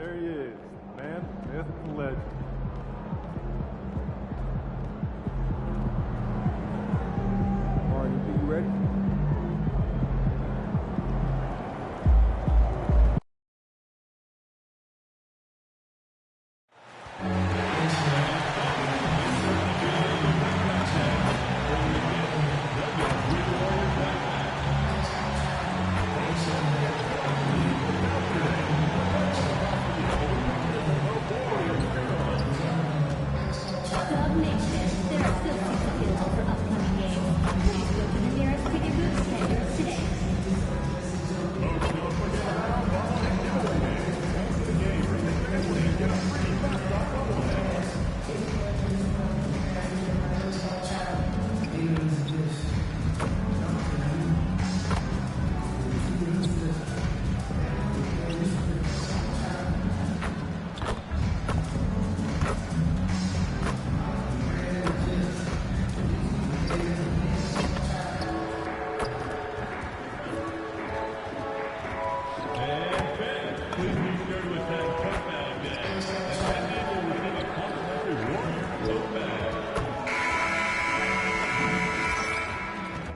There he is, man, myth, and legend. Marty, you ready?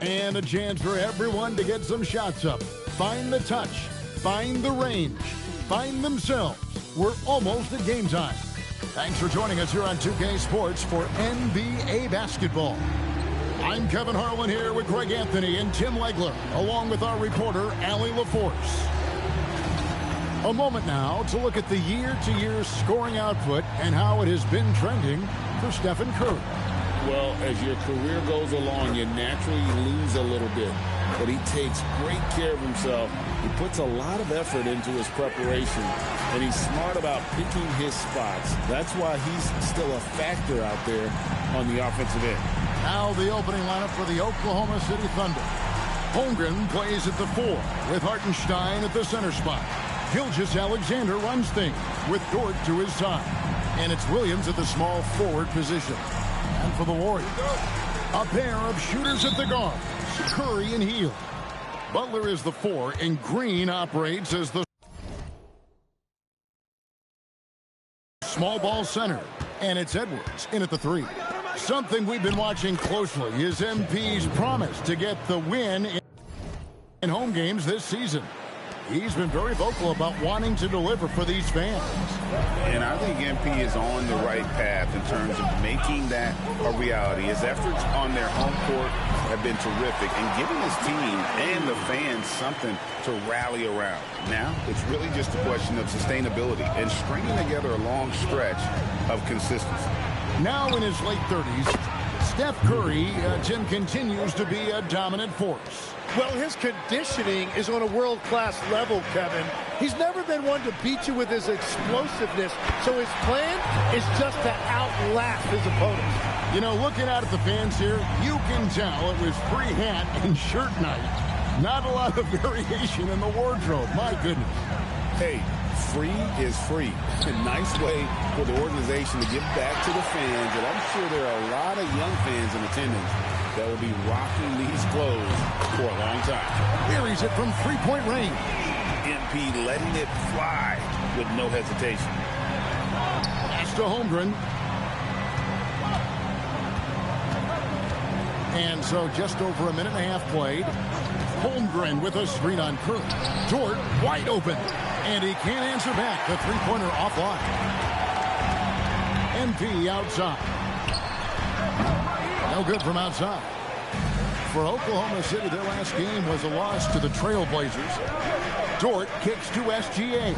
And a chance for everyone to get some shots up. Find the touch. Find the range. Find themselves. We're almost at game time. Thanks for joining us here on 2K Sports for NBA basketball. I'm Kevin Harlan here with Greg Anthony and Tim Legler, along with our reporter, Allie LaForce. A moment now to look at the year-to-year scoring output and how it has been trending for Stephen Curry. Well, as your career goes along, you naturally lose a little bit. But he takes great care of himself. He puts a lot of effort into his preparation. And he's smart about picking his spots. That's why he's still a factor out there on the offensive end. Now the opening lineup for the Oklahoma City Thunder. Holmgren plays at the 4 with Hartenstein at the center spot. Gilgeous-Alexander runs things with Dort to his side. And it's Williams at the small forward position. And for the Warriors, a pair of shooters at the guards, Curry and Hield. Butler is the 4, and Green operates as the small ball center. And it's Edwards in at the 3. Something we've been watching closely is MP's promise to get the win in home games this season. He's been very vocal about wanting to deliver for these fans. And I think MP is on the right path in terms of making that a reality. His efforts on their home court have been terrific and giving his team and the fans something to rally around. Now, it's really just a question of sustainability and stringing together a long stretch of consistency. Now in his late 30s, Steph Curry, Tim, continues to be a dominant force. Well, his conditioning is on a world-class level, Kevin. He's never been one to beat you with his explosiveness, so his plan is just to outlast his opponents. You know, looking out at the fans here, you can tell it was free hat and shirt night. Not a lot of variation in the wardrobe, my goodness. Hey, free is free. A nice way for the organization to give back to the fans, and I'm sure there are a lot of young fans in attendance that will be rocking these clothes for a long time. Here he's it from three-point range. MP letting it fly with no hesitation. Pass to Holmgren. And so just over a minute and a half played. Holmgren with a screen on Curry. Dort wide open. And he can't answer back. The three-pointer offline. MP outside. No good from outside. For Oklahoma City, their last game was a loss to the Trailblazers. Dort kicks to SGA.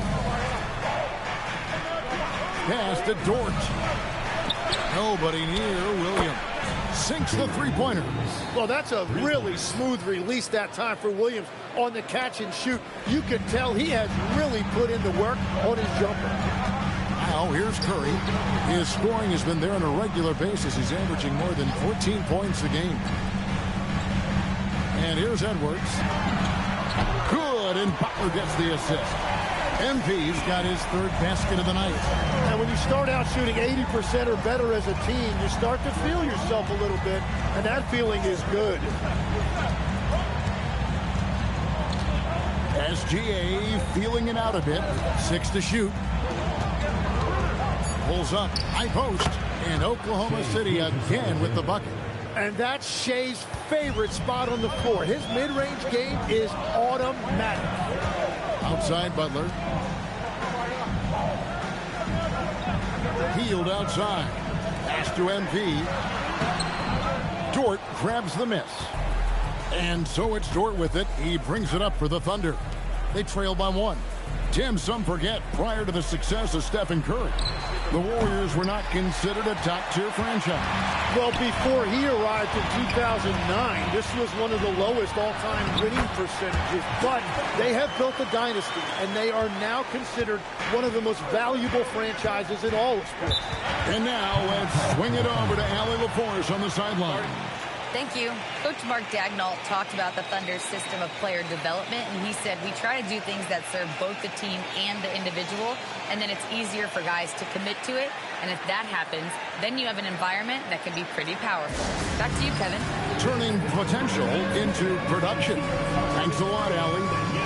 Pass to Dort. Nobody near Williams. Sinks the three-pointer. Well, that's a really smooth release that time for Williams on the catch and shoot. You can tell he has really put in the work on his jumper. Now here's Curry. His scoring has been there on a regular basis. He's averaging more than 14 points a game. And here's Edwards. Good, and Butler gets the assist. MP's got his third basket of the night. And when you start out shooting 80% or better as a team, you start to feel yourself a little bit, and that feeling is good. SGA feeling it out a bit. 6 to shoot. pulls up, high post, and Oklahoma City again with the bucket. And that's Shea's favorite spot on the floor. His mid-range game is automatic. Outside Butler. Healed outside. Pass to MP. Dort grabs the miss. And so it's Dort with it. He brings it up for the Thunder. They trail by 1. Tim, some forget, prior to the success of Stephen Curry, the Warriors were not considered a top-tier franchise. Well, before he arrived in 2009, this was one of the lowest all-time winning percentages. But they have built a dynasty, and they are now considered one of the most valuable franchises in all of sports. And now let's swing it over to Allie LaForce on the sideline. Thank you. Coach Mark Daigneault talked about the Thunder's system of player development, and he said, we try to do things that serve both the team and the individual, and then it's easier for guys to commit to it. And if that happens, then you have an environment that can be pretty powerful. Back to you, Kevin. Turning potential into production. Thanks a lot, Allie.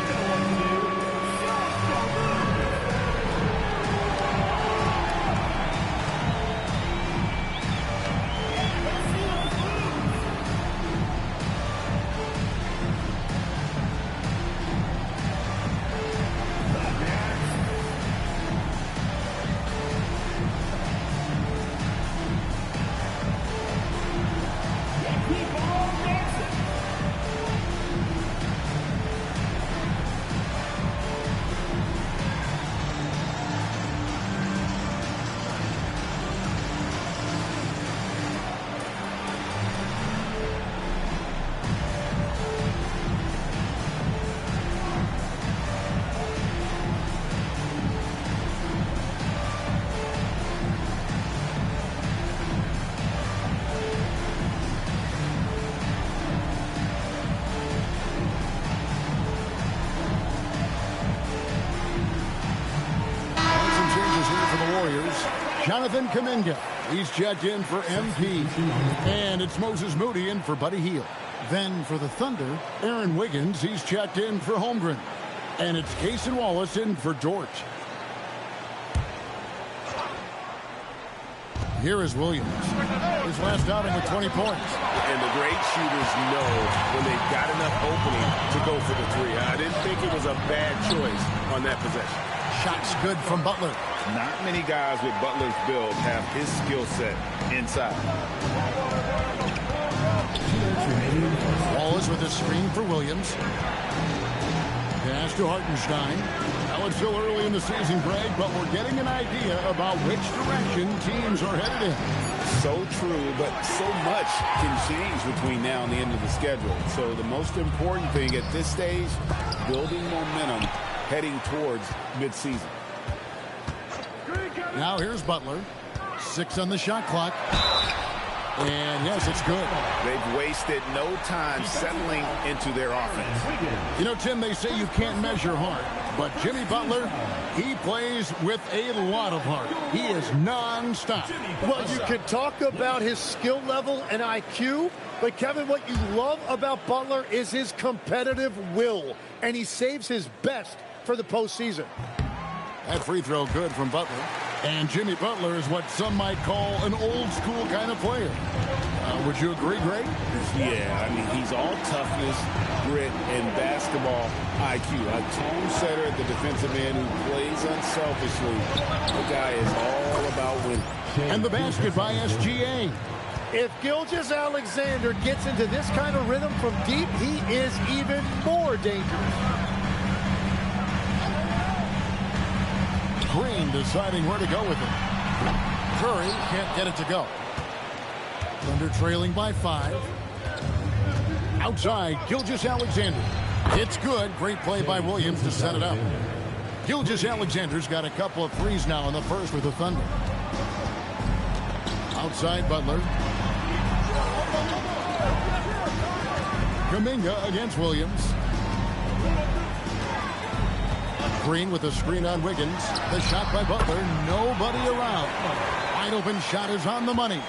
Jonathan Kuminga, he's checked in for MP. And it's Moses Moody in for Buddy Hield. Then for the Thunder, Aaron Wiggins, he's checked in for Holmgren. And it's Cason Wallace in for Dort. Here is Williams. His last outing with 20 points. And the great shooters know when they've got enough opening to go for the three. I didn't think it was a bad choice on that possession. Shots good from Butler. Not many guys with Butler's build have his skill set inside. Wallace with a screen for Williams. Pass to Hartenstein. Now it's still early in the season, Greg, but we're getting an idea about which direction teams are headed in. So true, but so much can change between now and the end of the schedule. So the most important thing at this stage, building momentum heading towards midseason. Now here's Butler. 6 on the shot clock. And yes, it's good. They've wasted no time settling into their offense. You know, Tim, they say you can't measure heart, but Jimmy Butler, he plays with a lot of heart. He is non-stop. Well, you can talk about his skill level and IQ, but Kevin, what you love about Butler is his competitive will, and he saves his best for the postseason. That free throw good from Butler. And Jimmy Butler is what some might call an old-school kind of player. Would you agree, Greg? Yeah, I mean, he's all toughness, grit, and basketball IQ. A tone setter at the defensive end who plays unselfishly. The guy is all about winning. And the basket by SGA. If Gilgeous-Alexander gets into this kind of rhythm from deep, he is even more dangerous. Green deciding where to go with it. Curry can't get it to go. Thunder trailing by 5. Outside, Gilgeous-Alexander. It's good. Great play by Williams to set it up. Gilgeous-Alexander's got a couple of threes now in the first with the Thunder. Outside, Butler. Kuminga against Williams. Green with a screen on Wiggins. The shot by Butler. Nobody around. Wide open shot is on the money.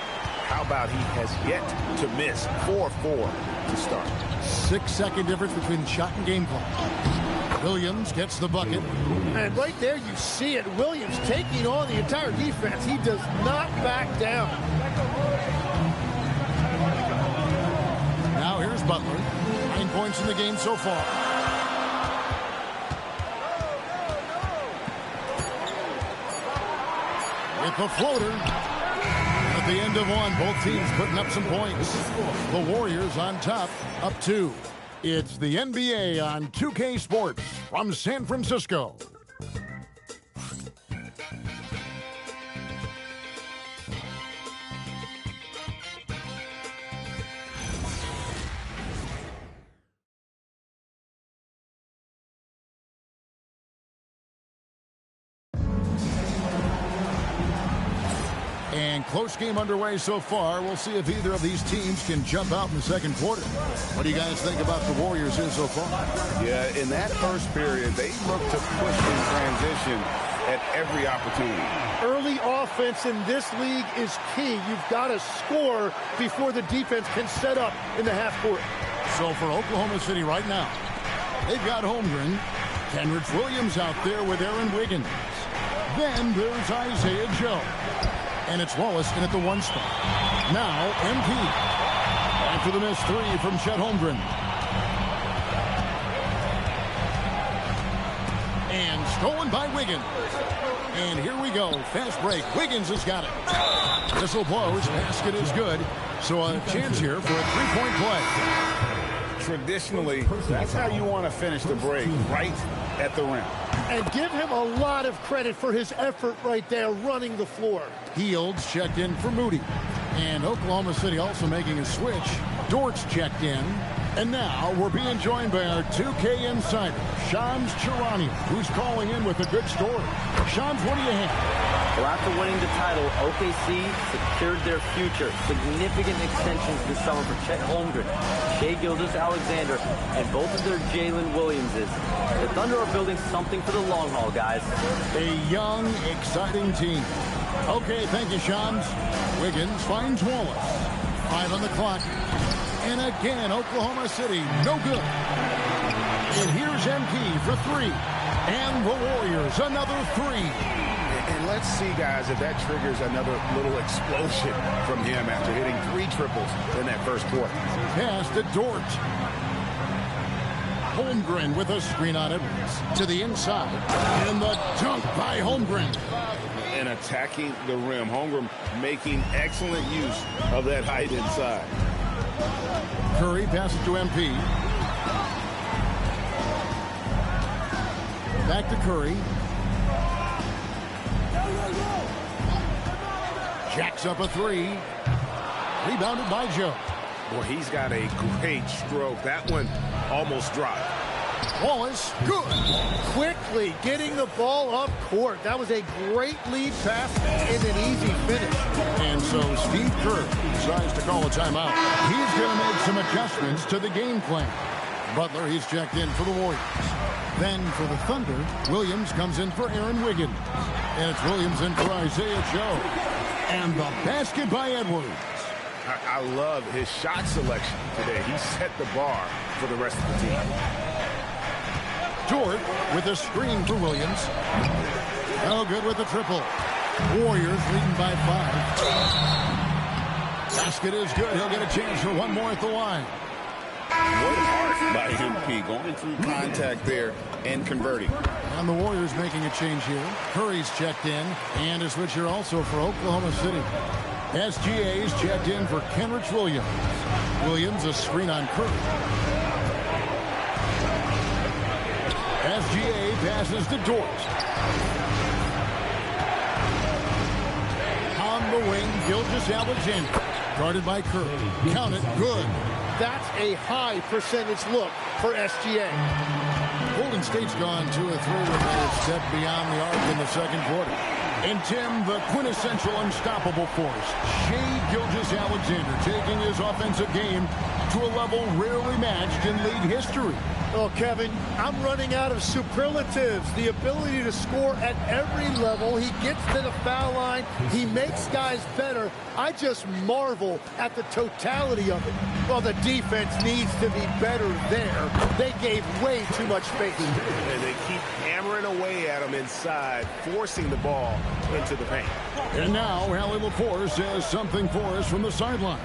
How about he has yet to miss 4-4 to start. 6-second difference between shot and game clock. Williams gets the bucket. And right there you see it. Williams taking on the entire defense. He does not back down. Now here's Butler. 9 points in the game so far. With the floater. At the end of one, both teams putting up some points. The Warriors on top, up 2. It's the NBA on 2K Sports from San Francisco. And close game underway so far. We'll see if either of these teams can jump out in the second quarter. What do you guys think about the Warriors here so far? Yeah, in that first period, they looked to push in transition at every opportunity. Early offense in this league is key. You've got to score before the defense can set up in the half court. So for Oklahoma City right now, they've got Holmgren, Kenrich Williams out there with Aaron Wiggins. Then there's Isaiah Joe. And it's Wallace in at the 1 spot. Now, MP. After the missed 3 from Chet Holmgren. And stolen by Wiggins. And here we go. Fast break. Wiggins has got it. Whistle blows. Basket is good. So a chance here for a 3-point play. Traditionally, that's how you want to finish the break, right at the rim. And give him a lot of credit for his effort right there running the floor. Fields checked in for Moody. And Oklahoma City also making a switch. Dort's checked in. And now we're being joined by our 2K insider, Shams Charania, who's calling in with a good story. Shams, what do you have? Well, after winning the title, OKC secured their future. Significant extensions this summer for Chet Holmgren, Shai Gilgeous-Alexander, and both of their Jalen Williamses. The Thunder are building something for the long haul, guys. A young, exciting team. Okay, thank you, Shams. Wiggins finds Wallace. 5 on the clock. And again, Oklahoma City, no good. And here's MP for 3. And the Warriors, another 3. And let's see, guys, if that triggers another little explosion from him after hitting 3 triples in that first quarter. Pass to Dort. Holmgren with a screen on it to the inside. And the dunk by Holmgren. And attacking the rim. Holmgren making excellent use of that height inside. Curry passes to MP. Back to Curry. Jacks up a 3. Rebounded by Joe. Boy, he's got a great stroke. That one almost dropped. Wallace, good. Quickly getting the ball up court. That was a great lead pass and an easy finish. And so Steve Kerr decides to call a timeout. He's going to make some adjustments to the game plan. Butler, he's checked in for the Warriors. Then for the Thunder, Williams comes in for Aaron Wiggins. And it's Williams in for Isaiah Joe. And the basket by Edwards. I love his shot selection today. He set the bar for the rest of the team. Dort with a screen for Williams. No good with the triple. Warriors leading by 5. Basket is good. He'll get a chance for one more at the line. What art by MP going through contact there and converting. And the Warriors making a change here. Curry's checked in. And a switch here also for Oklahoma City. SGA's checked in for Kenrich Williams. Williams a screen on Curry. SGA passes to Dort. On the wing, Gilgeous-Alexander. Guarded by Curry. Count it, good. That's a high percentage look for SGA. Golden State's gone 2 of 3 with a step beyond the arc in the second quarter. And Tim, the quintessential unstoppable force, Shai Gilgeous-Alexander taking his offensive game to a level rarely matched in league history. Oh, Kevin, I'm running out of superlatives. The ability to score at every level. He gets to the foul line. He makes guys better. I just marvel at the totality of it. Well, the defense needs to be better there. They gave way too much space. And they keep hammering away at him inside, forcing the ball into the paint. And now, Hallie LaForce has something for us from the sideline.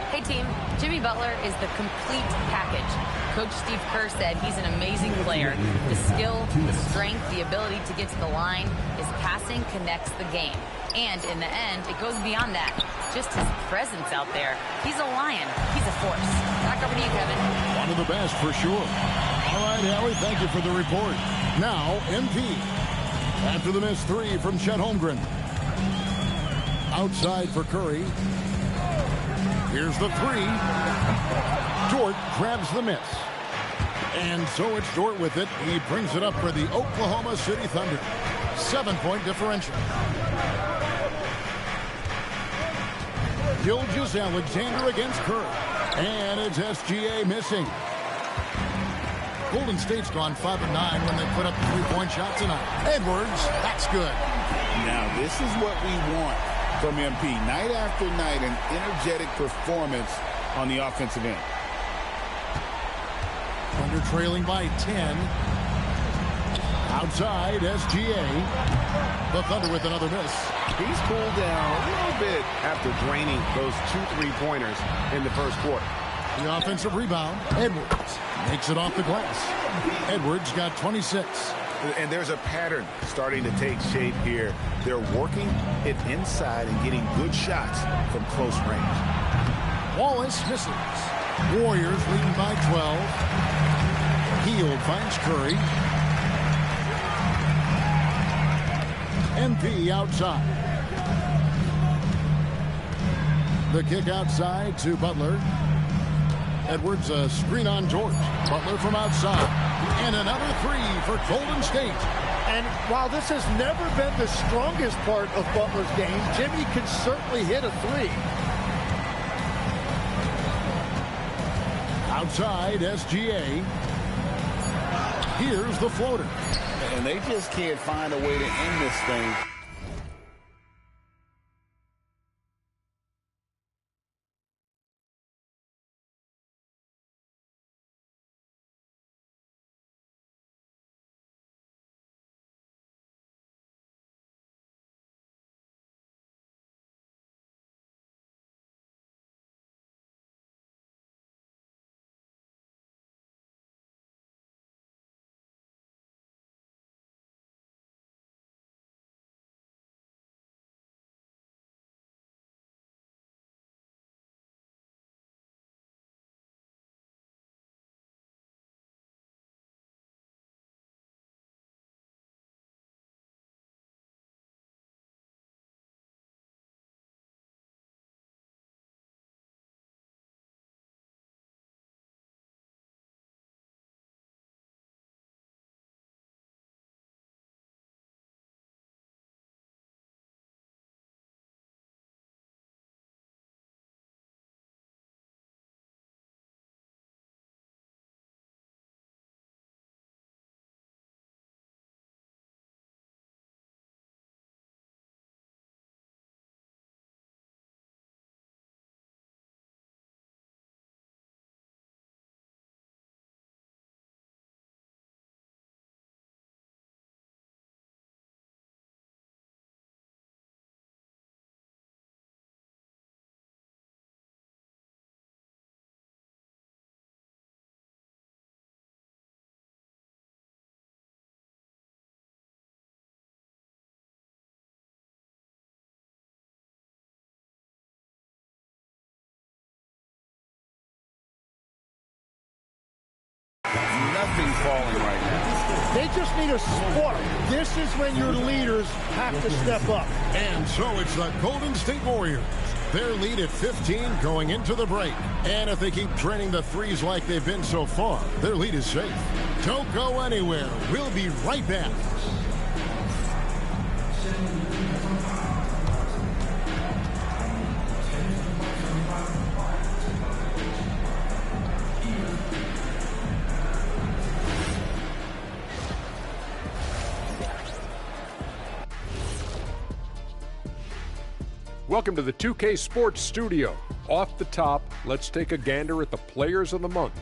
Hey, team. Jimmy Butler is the complete package. Coach Steve Kerr said he's an amazing player. The skill, the strength, the ability to get to the line, his passing connects the game. And in the end, it goes beyond that. Just his presence out there. He's a lion. He's a force. Back over to you, Kevin. One of the best for sure. All right, Hallie, thank you for the report. Now, MP. After the missed three from Chet Holmgren. Outside for Curry. Here's the three. Dort grabs the miss. And so it's Dort with it. He brings it up for the Oklahoma City Thunder. 7-point differential. Gilgeous-Alexander against Curry. And it's SGA missing. Golden State's gone 5-9 when they put up the three-point shot tonight. Edwards, that's good. Now, this is what we want from MP. Night after night, an energetic performance on the offensive end. Thunder trailing by 10. Outside, SGA. The Thunder with another miss. He's cooled down a little bit after draining those 2 3-pointers in the first quarter. The offensive rebound. Edwards makes it off the glass. Edwards got 26. And there's a pattern starting to take shape here. They're working it inside and getting good shots from close range. Wallace misses. Warriors leading by 12. Hield finds Curry. MP outside. The kick outside to Butler. Edwards, a screen on George. Butler from outside. And another three for Golden State. And while this has never been the strongest part of Butler's game, Jimmy can certainly hit a three. Outside, SGA. Here's the floater. And they just can't find a way to end this thing. Nothing falling right now. They just need a spark. This is when your leaders have to step up. And so it's the Golden State Warriors. Their lead at 15 going into the break. And if they keep draining the threes like they've been so far, their lead is safe. Don't go anywhere. We'll be right back. Welcome to the 2K Sports Studio. Off the top, let's take a gander at the Players of the Month.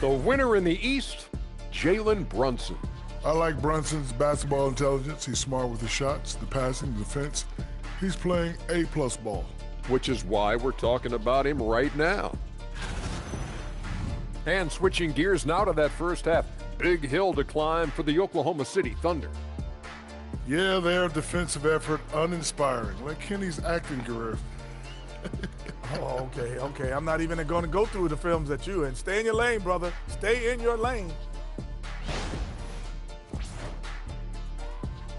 The winner in the East, Jalen Brunson. I like Brunson's basketball intelligence. He's smart with his shots, the passing, the defense. He's playing A-plus ball. Which is why we're talking about him right now. And switching gears now to that first half. Big hill to climb for the Oklahoma City Thunder. Yeah, their defensive effort uninspiring, like Kenny's acting career. Oh, okay. I'm not even going to go through the films that you in. Stay in your lane, brother. Stay in your lane.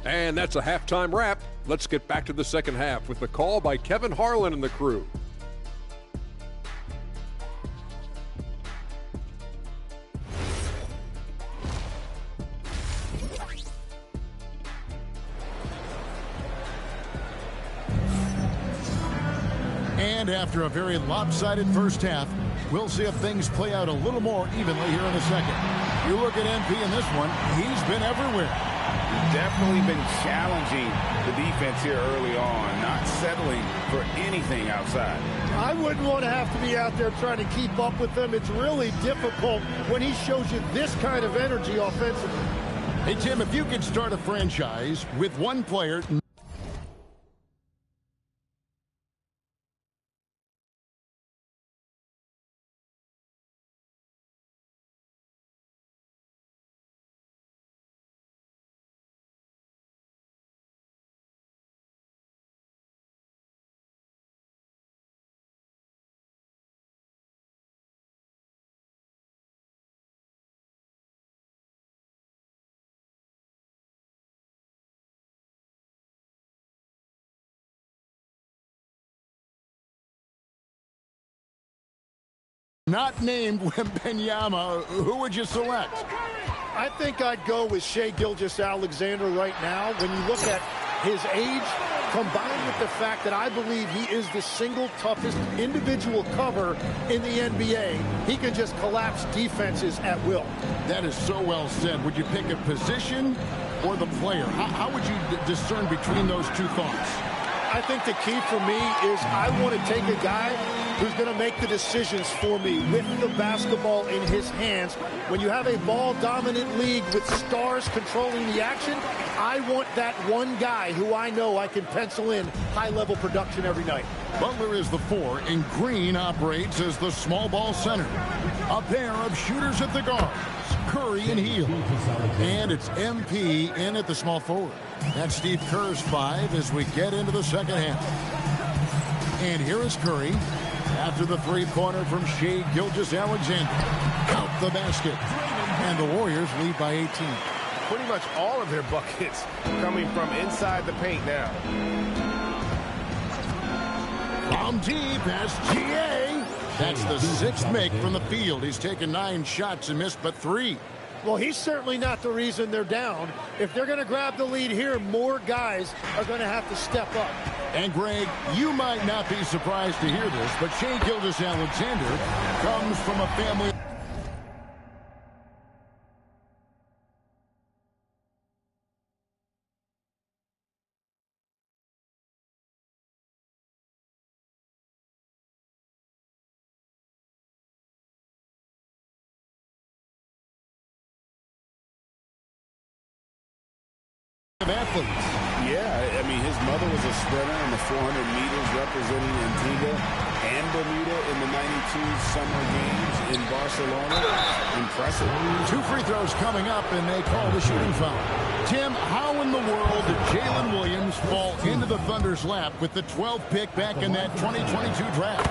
And that's a halftime wrap. Let's get back to the second half with the call by Kevin Harlan and the crew. And after a very lopsided first half, we'll see if things play out a little more evenly here in the second. You look at MP in this one, he's been everywhere. Definitely been challenging the defense here early on, not settling for anything outside. I wouldn't want to have to be out there trying to keep up with them. It's really difficult when he shows you this kind of energy offensively. Hey, Tim, if you could start a franchise with one player... not named Wembanyama, who would you select? I think I'd go with Shai Gilgeous-Alexander right now. When you look at his age, combined with the fact that I believe he is the single toughest individual cover in the NBA, he can just collapse defenses at will. That is so well said. Would you pick a position or the player? How would you discern between those two thoughts? I think the key for me is I want to take a guy who's going to make the decisions for me with the basketball in his hands. When you have a ball-dominant league with stars controlling the action, I want that one guy who I know I can pencil in high-level production every night. Butler is the 4, and Green operates as the small ball center. A pair of shooters at the guards, Curry and Hield. And it's MP in at the small forward. That's Steve Kerr's 5 as we get into the second half. And here is Curry after the three-pointer from Shai Gilgeous-Alexander. Count the basket. And the Warriors lead by 18. Pretty much all of their buckets coming from inside the paint now. From deep, past GA. That's the 6th make from the field. He's taken 9 shots and missed but 3. Well, he's certainly not the reason they're down. If they're going to grab the lead here, more guys are going to have to step up. And, Greg, you might not be surprised to hear this, but Shai Gilgeous-Alexander comes from a family... athletes. Yeah, I mean, his mother was a sprinter in the 400 meters representing Antigua and Bermuda in the 92 Summer Games in Barcelona. Impressive. 2 free throws coming up, and they call the shooting foul. Tim, how in the world did Jalen Williams fall into the Thunder's lap with the 12th pick back in that 2022 draft?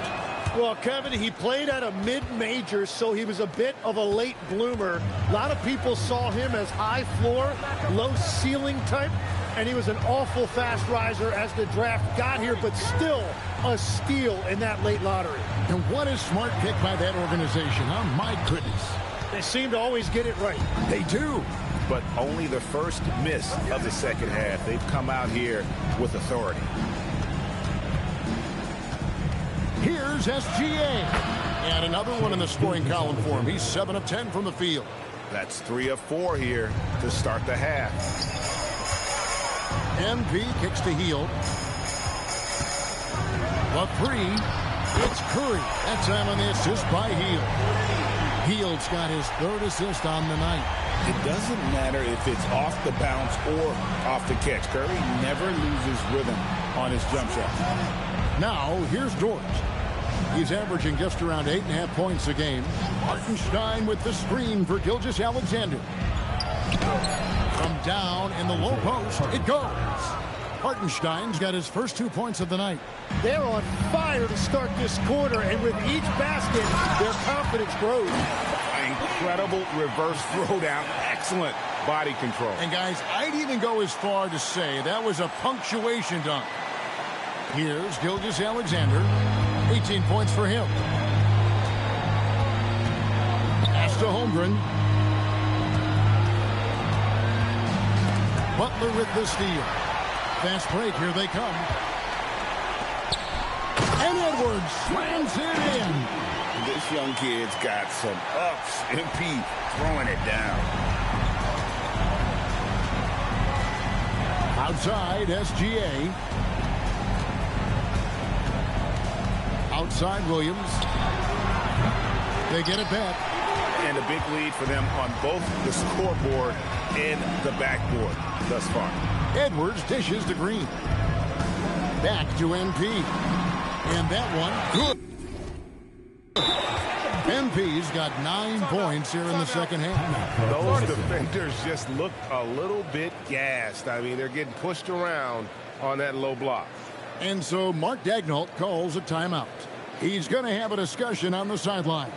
Well, Kevin, he played at a mid-major, so he was a bit of a late bloomer. A lot of people saw him as high floor, low ceiling type, and he was an awful fast riser as the draft got here, but still a steal in that late lottery. And what a smart pick by that organization, huh? My goodness. They seem to always get it right. They do. But only the first miss of the second half. They've come out here with authority. Here's SGA. And another one in the scoring column for him. He's 7 of 10 from the field. That's 3 of 4 here to start the half. MP kicks to Hield. The three. It's Curry. That time on the assist by Hield. Hield's got his third assist on the night. It doesn't matter if it's off the bounce or off the catch. Curry never loses rhythm on his jump shot. Now, here's Dort. He's averaging just around 8.5 points a game. Hartenstein with the screen for Gilgeous-Alexander. From down in the low post, it goes. Hartenstein's got his first 2 points of the night. They're on fire to start this quarter, and with each basket, their confidence grows. Incredible reverse throwdown. Excellent body control. And guys, I'd even go as far to say that was a punctuation dunk. Here's Gilgeous-Alexander. 18 points for him. Pass to Holmgren. Butler with the steal. Fast break, here they come. And Edwards slams it in. This young kid's got some ups. MP throwing it down. Outside, SGA. Outside, Williams. They get it back. And a big lead for them on both the scoreboard and the backboard thus far. Edwards dishes to Green. Back to MP. And that one, good. MP's got 9 points here in the second half. Those defenders just look a little bit gassed. I mean, they're getting pushed around on that low block. And so Mark Daigneault calls a timeout. He's going to have a discussion on the sideline.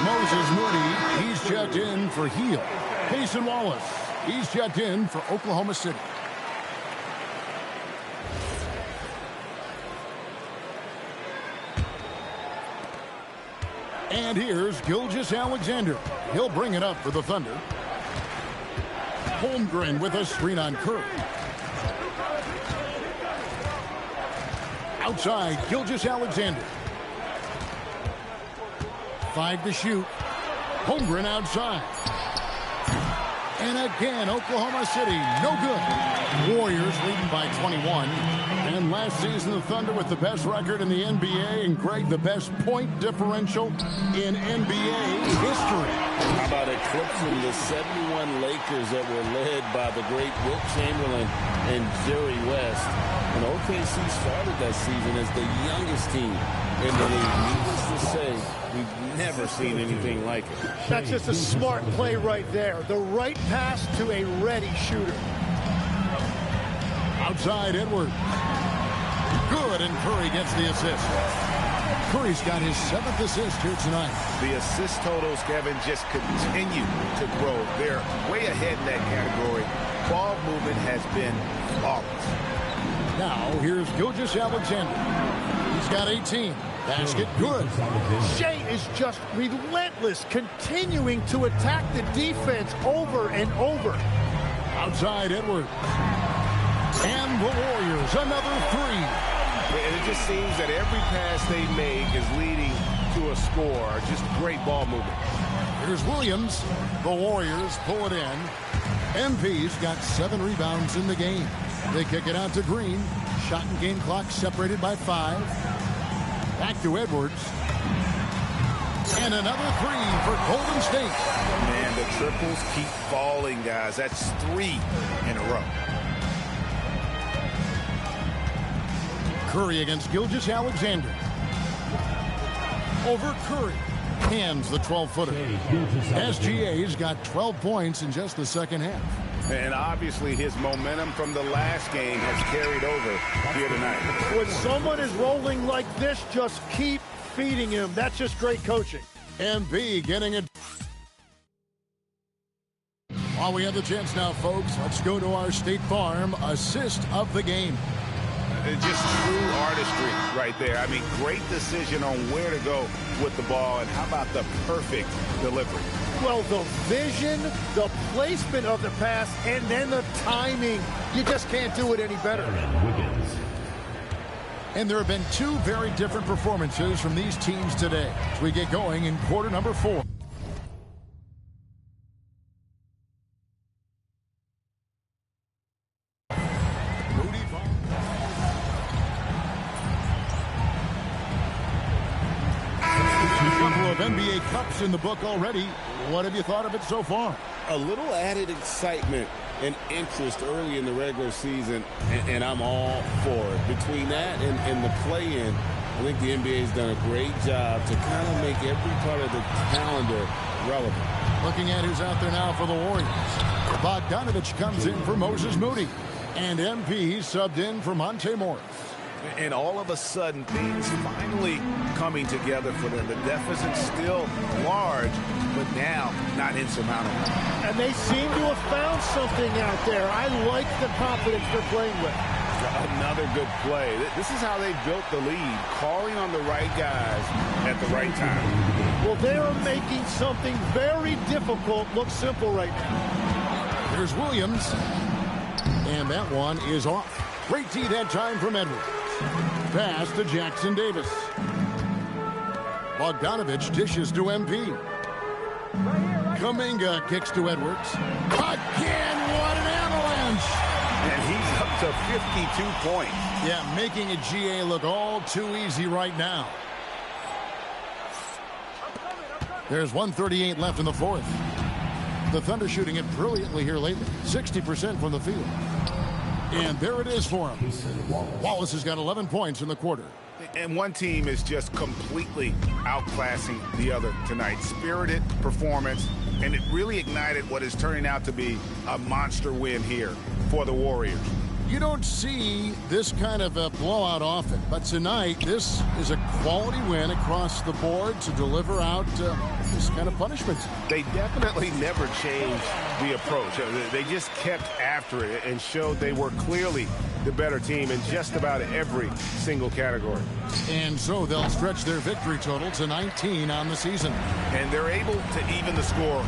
Moses Moody, he's checked in for Hield. Payson Wallace, he's checked in for Oklahoma City. And here's Gilgeous-Alexander. He'll bring it up for the Thunder. Holmgren with a screen on Curry. Outside, Gilgeous-Alexander. 5 to shoot. Holmgren outside. And again, Oklahoma City, no good. Warriors leading by 21. And last season, the Thunder with the best record in the NBA. And Greg, the best point differential in NBA history. How about eclipsing the 71 Lakers that were led by the great Wilt Chamberlain and Jerry West? And OKC started that season as the youngest team in the league. Needless to say, we've never seen anything like it. That's just a smart play right there. The right pass to a ready shooter. Outside, Edwards. Good, and Curry gets the assist. Curry's got his 7th assist here tonight. The assist totals, Kevin, just continue to grow. They're way ahead in that category. Ball movement has been flawless. Now, here's Gilgeous-Alexander. He's got 18. Basket good. Shea is just relentless, continuing to attack the defense over and over. Outside, Edwards. And the Warriors, another 3. And it just seems that every pass they make is leading to a score. Just great ball movement. Here's Williams. The Warriors pull it in. MP's got 7 rebounds in the game. They kick it out to Green. Shot and game clock separated by 5. Back to Edwards. And another three for Golden State. Man, the triples keep falling, guys. That's 3 in a row. Curry against Gilgeous-Alexander. Over Curry. Hands the 12-footer. SGA's got 12 points in just the second half. And obviously his momentum from the last game has carried over here tonight. When someone is rolling like this, just keep feeding him. That's just great coaching. MP getting it. While we have the chance now, folks, let's go to our State Farm assist of the game. Just true artistry right there. I mean, great decision on where to go with the ball, and how about the perfect delivery? Well, the vision, the placement of the pass, and then the timing. You just can't do it any better. And there have been two very different performances from these teams today as we get going in quarter number 4. NBA Cups in the book already. What have you thought of it so far? A little added excitement and interest early in the regular season, and I'm all for it. Between that and the play-in, I think the NBA's done a great job to kind of make every part of the calendar relevant. Looking at who's out there now for the Warriors. Bogdanovich comes in for Moses Moody. And MP subbed in for Monte Morris. And all of a sudden, things finally coming together for them. The deficit's still large, but now not insurmountable. And they seem to have found something out there. I like the confidence they're playing with. Another good play. This is how they built the lead, calling on the right guys at the right time. Well, they are making something very difficult look simple right now. There's Williams. And that one is off. Great D that time from Edwards. Pass to Jackson Davis. Bogdanovich dishes to MP. Kuminga kicks to Edwards. Again, what an avalanche! And he's up to 52 points. Yeah, making a GA look all too easy right now. There's 1:38 left in the fourth. The Thunder shooting it brilliantly here lately. 60% from the field. And there it is for him. Wallace has got 11 points in the quarter. And one team is just completely outclassing the other tonight. Spirited performance, and it really ignited what is turning out to be a monster win here for the Warriors. You don't see this kind of a blowout often, but tonight this is a quality win across the board to deliver out this kind of punishment. They definitely never changed the approach. They just kept after it and showed they were clearly the better team in just about every single category. And so they'll stretch their victory total to 19 on the season. And they're able to even the score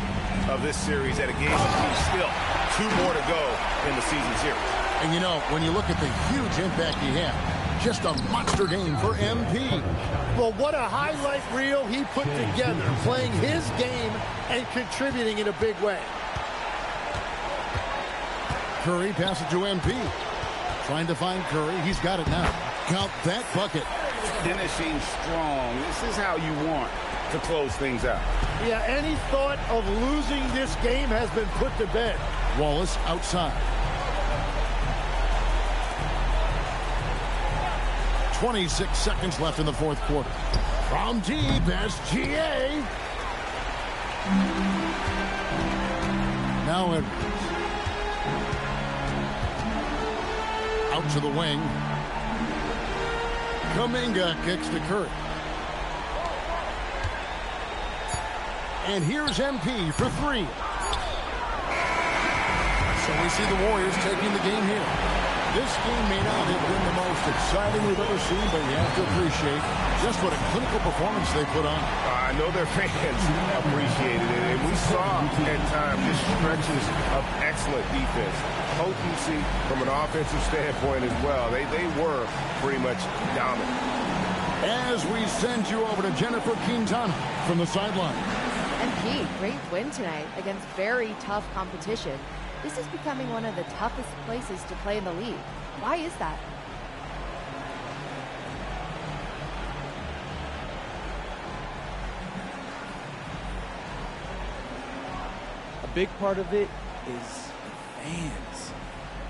of this series at a game of 2 still. 2 more to go in the season series. And you know, when you look at the huge impact he had, just a monster game for MP. Well, what a highlight reel he put together, playing his game and contributing in a big way. Curry passes to MP. Trying to find Curry. He's got it now. Count that bucket. Finishing strong. This is how you want to close things out. Yeah, any thought of losing this game has been put to bed. Wallace outside. 26 seconds left in the fourth quarter. From deep, SGA. Now Edwards. Out to the wing. Kuminga kicks to Curry. And here's MP for 3. So we see the Warriors taking the game here. This game may not have been the most exciting we've ever seen, but you have to appreciate just what a clinical performance they put on. I know their fans appreciated it, and we saw at times just stretches of excellent defense. Potency from an offensive standpoint as well. They were pretty much dominant. As we send you over to Jennifer Quintana from the sideline. MP, great win tonight against very tough competition. This is becoming one of the toughest places to play in the league. Why is that? big part of it is fans.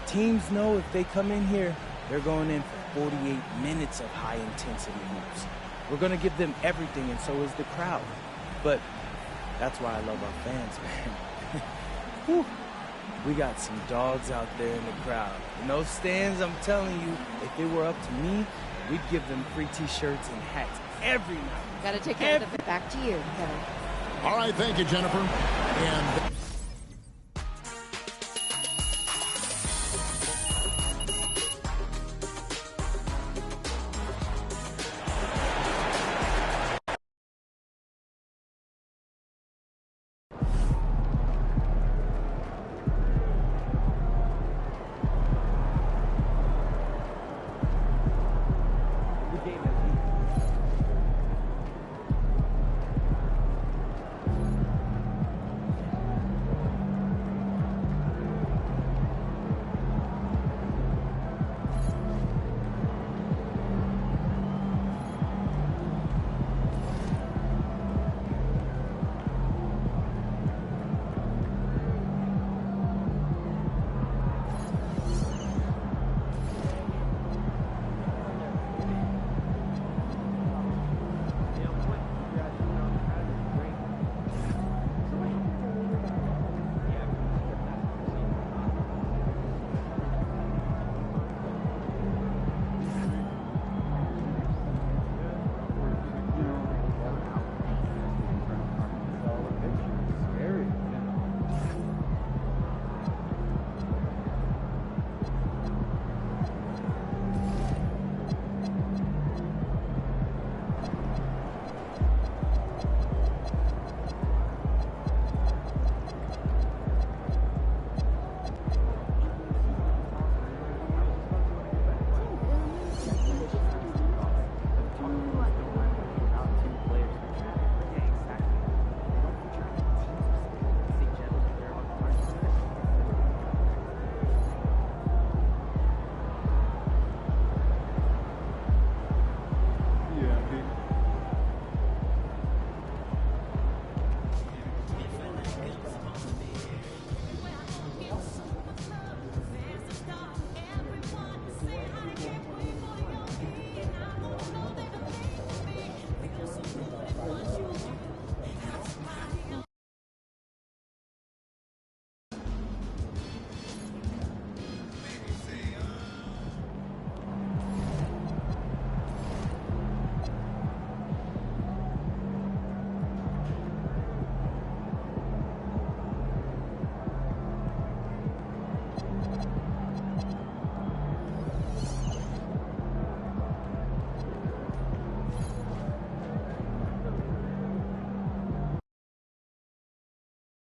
Teams know if they come in here, they're going in for 48 minutes of high-intensity hoops. We're going to give them everything, and so is the crowd. But that's why I love our fans, man. Whew. We got some dogs out there in the crowd. In those stands, I'm telling you, if it were up to me, we'd give them free T-shirts and hats every night. Got to take care of it. Back to you, Kevin. All right, thank you, Jennifer. And